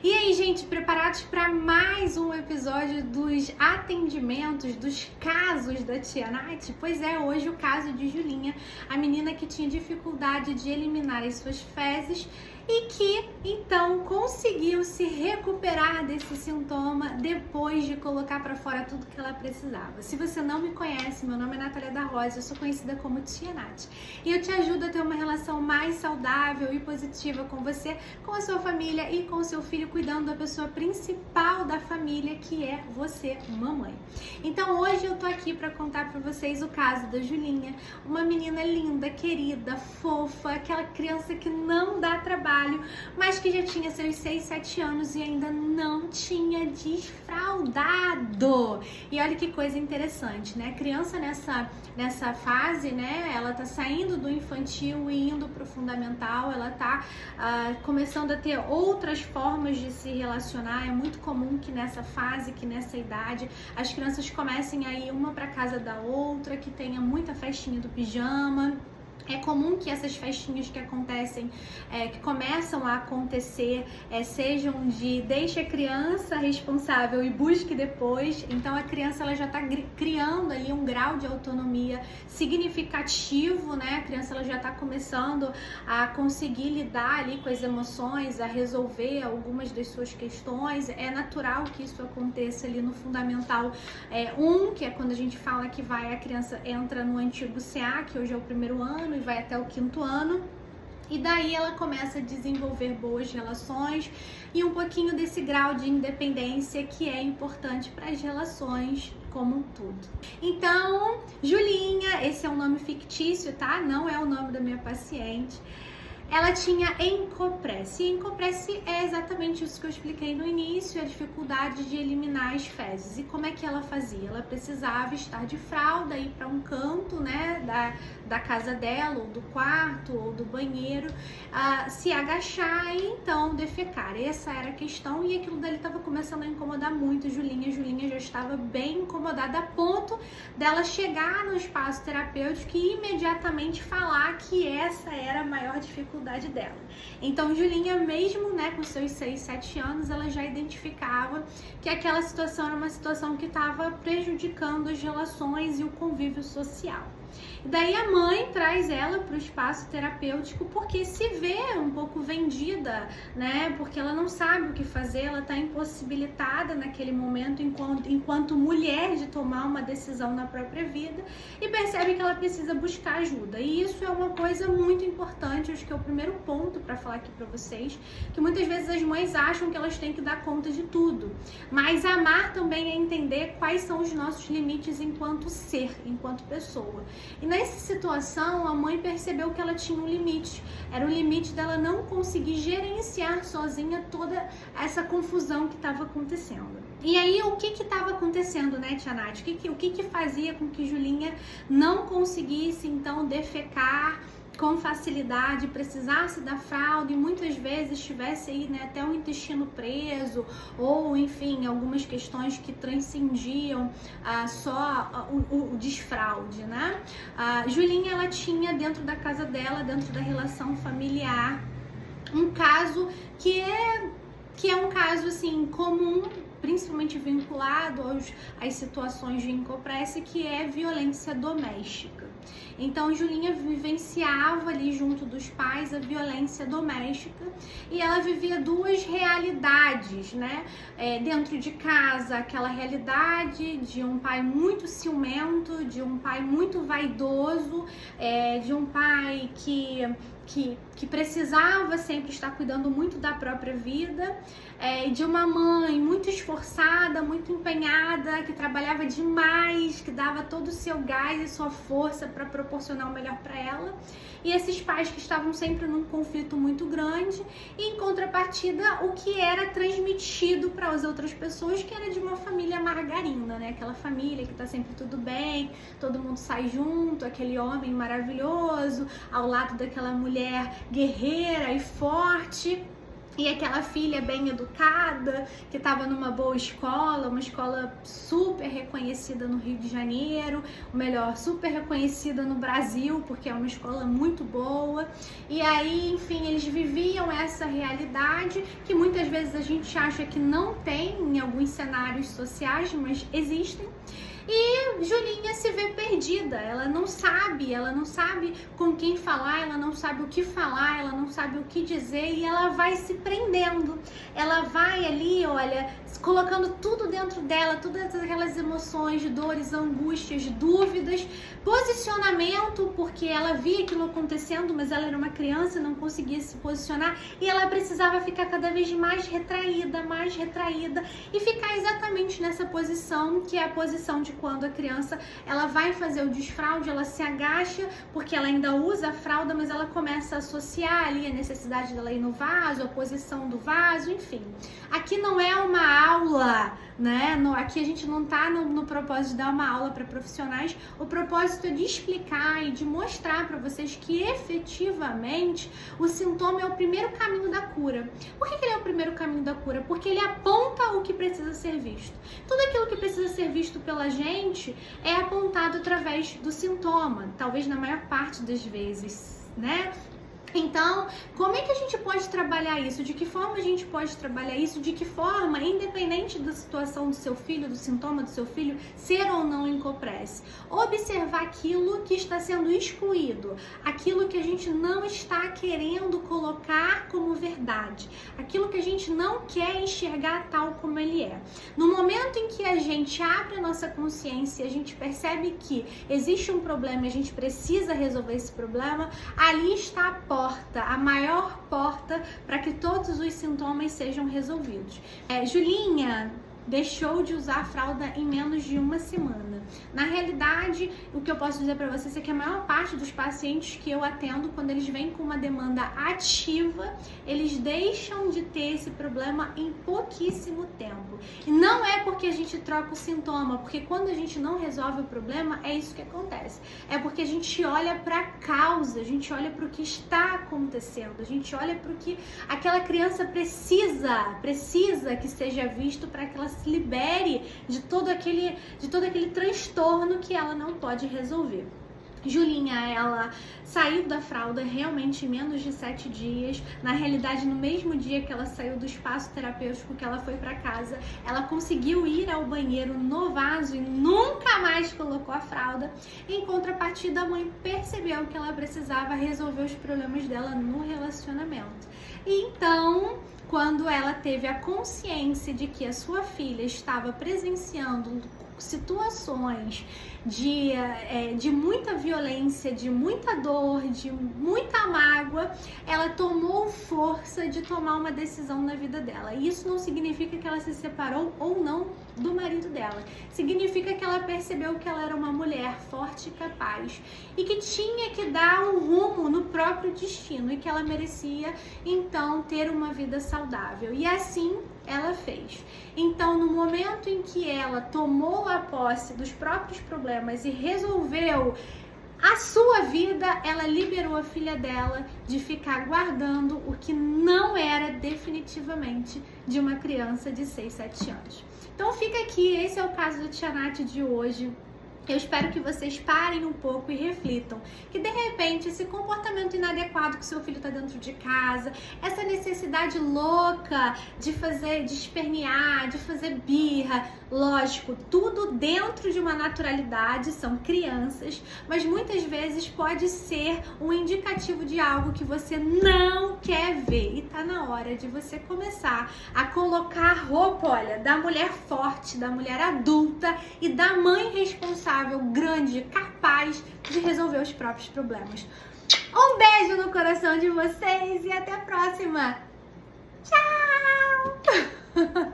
E aí, gente, preparados para mais um episódio dos atendimentos, dos casos da Tia Nath? Pois é, hoje o caso de Julinha, a menina que tinha dificuldade de eliminar as suas fezes e que então conseguiu se recuperar desse sintoma depois de colocar para fora tudo que ela precisava. Se você não me conhece, meu nome é Natália da Rosa, eu sou conhecida como Tia Nath e eu te ajudo a ter uma relação mais saudável e positiva com você, com a sua família e com o seu filho, cuidando da pessoa principal da família, que é você, mamãe. Então hoje eu tô aqui para contar para vocês o caso da Julinha, uma menina linda, querida, fofa, aquela criança que não dá trabalho, mas que já tinha seus 6, 7 anos e ainda não tinha desfraldado. E olha que coisa interessante, né? A criança nessa fase, né? Ela tá saindo do infantil e indo pro fundamental, ela tá começando a ter outras formas de se relacionar. É muito comum que nessa fase, que nessa idade, as crianças comecem a ir uma pra casa da outra, que tenha muita festinha do pijama. É comum que essas festinhas que acontecem, que começam a acontecer, sejam de deixe a criança responsável e busque depois. Então a criança ela já está criando ali um grau de autonomia significativo, né? A criança ela já está começando a conseguir lidar ali com as emoções, a resolver algumas das suas questões. É natural que isso aconteça ali no fundamental 1, que é quando a gente fala que a criança entra no antigo CA, que hoje é o primeiro ano, e vai até o 5º ano. E daí ela começa a desenvolver boas relações e um pouquinho desse grau de independência que é importante para as relações como um todo. Então, Julinha, esse é um nome fictício, tá? Não é o nome da minha paciente. Ela tinha encopresse. E encopresse é exatamente isso que eu expliquei no início, a dificuldade de eliminar as fezes. E como é que ela fazia? Ela precisava estar de fralda, ir para um canto, né, da casa dela, ou do quarto, ou do banheiro, se agachar e então defecar. Essa era a questão e aquilo dali estava começando a incomodar muito Julinha. Julinha já estava bem incomodada a ponto dela chegar no espaço terapêutico e imediatamente falar que essa era a maior dificuldade dela. Então Julinha, mesmo, né, com seus 6, 7 anos, ela já identificava que aquela situação era uma situação que estava prejudicando as relações e o convívio social. E daí a mãe traz ela para o espaço terapêutico porque se vê um pouco vendida, né? Porque ela não sabe o que fazer, ela está impossibilitada naquele momento enquanto mulher de tomar uma decisão na própria vida e percebe que ela precisa buscar ajuda. E isso é uma coisa muito importante, acho que é o primeiro ponto para falar aqui para vocês, que muitas vezes as mães acham que elas têm que dar conta de tudo, mas amar também é entender quais são os nossos limites enquanto ser, enquanto pessoa. E nessa situação, a mãe percebeu que ela tinha um limite. Era o limite dela não conseguir gerenciar sozinha toda essa confusão que estava acontecendo. E aí, o que estava acontecendo, né, Tia Nath? O que fazia com que Julinha não conseguisse, então, defecar com facilidade, precisasse da fralda e muitas vezes tivesse aí, né, até o intestino preso ou, enfim, algumas questões que transcendiam só o desfraude, né? Julinha, ela tinha dentro da casa dela, dentro da relação familiar, um caso que é um caso, assim, comum, principalmente vinculado às situações de encopresse, que é violência doméstica. Então, Julinha vivenciava ali junto dos pais a violência doméstica e ela vivia duas realidades, né? Dentro de casa, aquela realidade de um pai muito ciumento, de um pai muito vaidoso, de um pai que precisava sempre estar cuidando muito da própria vida, de uma mãe muito esforçada, muito empenhada, que trabalhava demais, que dava todo o seu gás e sua força para proporcionar o melhor para ela, e esses pais que estavam sempre num conflito muito grande, e em contrapartida o que era transmitido para as outras pessoas, que era de uma família margarina, né? Aquela família que tá sempre tudo bem, todo mundo sai junto, aquele homem maravilhoso ao lado daquela mulher guerreira e forte. E aquela filha bem educada, que estava numa boa escola, uma escola super reconhecida no Rio de Janeiro, ou melhor, super reconhecida no Brasil, porque é uma escola muito boa. E aí, enfim, eles viviam essa realidade que muitas vezes a gente acha que não tem em alguns cenários sociais, mas existem. E Julinha se vê perdida, ela não sabe com quem falar, ela não sabe o que falar, ela não sabe o que dizer e ela vai se prendendo. Ela vai ali, olha, colocando tudo dentro dela, todas aquelas emoções, dores, angústias, dúvidas, posicionamento, porque ela via aquilo acontecendo, mas ela era uma criança, não conseguia se posicionar e ela precisava ficar cada vez mais retraída e ficar exatamente nessa posição, que é a posição de quando a criança ela vai fazer o desfraude, ela se agacha porque ela ainda usa a fralda, mas ela começa a associar ali a necessidade dela ir no vaso, a posição do vaso, enfim. Aqui não é uma aula, né? Aqui a gente não tá no propósito de dar uma aula para profissionais, o propósito é de explicar e de mostrar para vocês que efetivamente o sintoma é o primeiro caminho da cura. Por que ele é o primeiro caminho da cura? Porque ele aponta o que precisa ser visto. Tudo aquilo que precisa ser visto pela gente é apontado através do sintoma, talvez na maior parte das vezes, né? Então, como é que a gente pode trabalhar isso? De que forma a gente pode trabalhar isso? De que forma, independente da situação do seu filho, do sintoma do seu filho, ser ou não encopresse? Observar aquilo que está sendo excluído, aquilo que a gente não está querendo colocar como verdade, aquilo que a gente não quer enxergar tal como ele é. No momento em que a gente abre a nossa consciência, a gente percebe que existe um problema e a gente precisa resolver esse problema, ali está a maior porta para que todos os sintomas sejam resolvidos. Julinha deixou de usar a fralda em menos de uma semana. Na realidade, o que eu posso dizer para vocês é que a maior parte dos pacientes que eu atendo, quando eles vêm com uma demanda ativa, eles deixam de ter esse problema em pouquíssimo tempo. E não é porque a gente troca o sintoma, porque quando a gente não resolve o problema, é isso que acontece. É porque a gente olha para a causa, a gente olha para o que está acontecendo, a gente olha para o que aquela criança precisa que seja visto para que ela se libere de todo aquele transtorno que ela não pode resolver. Julinha, ela saiu da fralda realmente em menos de 7 dias. Na realidade, no mesmo dia que ela saiu do espaço terapêutico, que ela foi para casa, ela conseguiu ir ao banheiro no vaso e nunca mais colocou a fralda. Em contrapartida, a mãe percebeu que ela precisava resolver os problemas dela no relacionamento. E então, quando ela teve a consciência de que a sua filha estava presenciando situações de muita violência, de muita dor, de muita mágoa, ela tomou força de tomar uma decisão na vida dela. E isso não significa que ela se separou ou não do marido dela. Significa que ela percebeu que ela era uma mulher forte e capaz e que tinha que dar um rumo no próprio destino e que ela merecia, então, ter uma vida saudável. E assim ela fez. Então, no momento em que ela tomou a posse dos próprios problemas e resolveu a sua vida, ela liberou a filha dela de ficar guardando o que não era definitivamente de uma criança de 6, 7 anos. Então fica aqui, esse é o caso do Tia Nath de hoje. Eu espero que vocês parem um pouco e reflitam que de repente esse comportamento inadequado que seu filho está dentro de casa, essa necessidade louca de espernear, de fazer birra, lógico, tudo dentro de uma naturalidade, são crianças, mas muitas vezes pode ser um indicativo de algo que você não quer ver. E tá na hora de você começar a colocar a roupa, olha, da mulher forte, da mulher adulta e da mãe responsável, grande, capaz de resolver os próprios problemas. Um beijo no coração de vocês e até a próxima. Tchau!